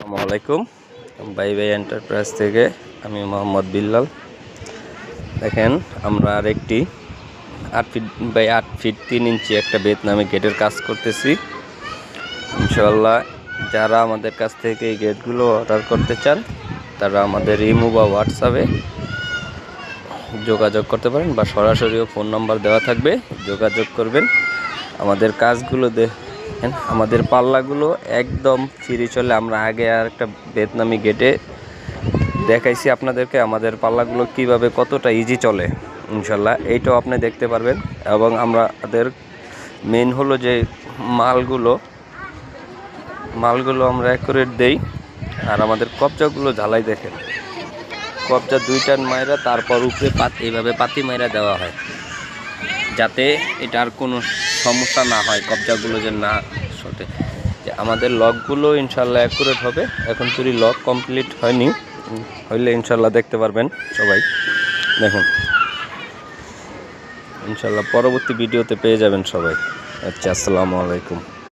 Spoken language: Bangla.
আসসালামু বাই বাই এন্টারপ্রাইজ থেকে আমি মোহাম্মদ বিল্লাল। দেখেন আমরা আরেকটি 8 ফিট বাই 8 ফিট 3 ইঞ্চি একটা ভিয়েতনামি গেটের কাজ করতেছি। ইনশাআল্লাহ যারা আমাদের কাছ থেকে এই গেটগুলো অর্ডার করতে চান তারা আমাদের ইমো বা হোয়াটসঅ্যাপে যোগাযোগ করতে পারেন বা সরাসরিও ফোন নাম্বার দেওয়া থাকবে, যোগাযোগ করবেন। আমাদের কাজগুলো দেখেন, আমাদের পাল্লাগুলো একদম ফ্রি চলে। আমরা আগে আর একটা ভিয়েতনামি গেটে দেখাইছি আপনাদেরকে আমাদের পাল্লাগুলো কিভাবে কতটা ইজি চলে। ইনশাল্লাহ এইটাও আপনি দেখতে পারবেন। এবং আমাদের মেন হলো যে মালগুলো আমরা অ্যাকুরেট দেই। আর আমাদের কবজাগুলো ঝালাই দেখেন, কবজা 2 টান মাইরা তারপর উপরে এইভাবে পাতি মাইরা দেওয়া হয়, যাতে এটার কোনো সমস্যা না হয়, কবজাগুলো যে না শটে। আমাদের লকগুলো ইনশাল্লাহ অ্যাকুরেট হবে। এখন চুরি লক কমপ্লিট হয়নি, হইলে ইনশাল্লাহ দেখতে পারবেন সবাই। দেখুন ইনশাল্লাহ পরবর্তী ভিডিওতে পেয়ে যাবেন সবাই। আচ্ছা, আসসালামু আলাইকুম।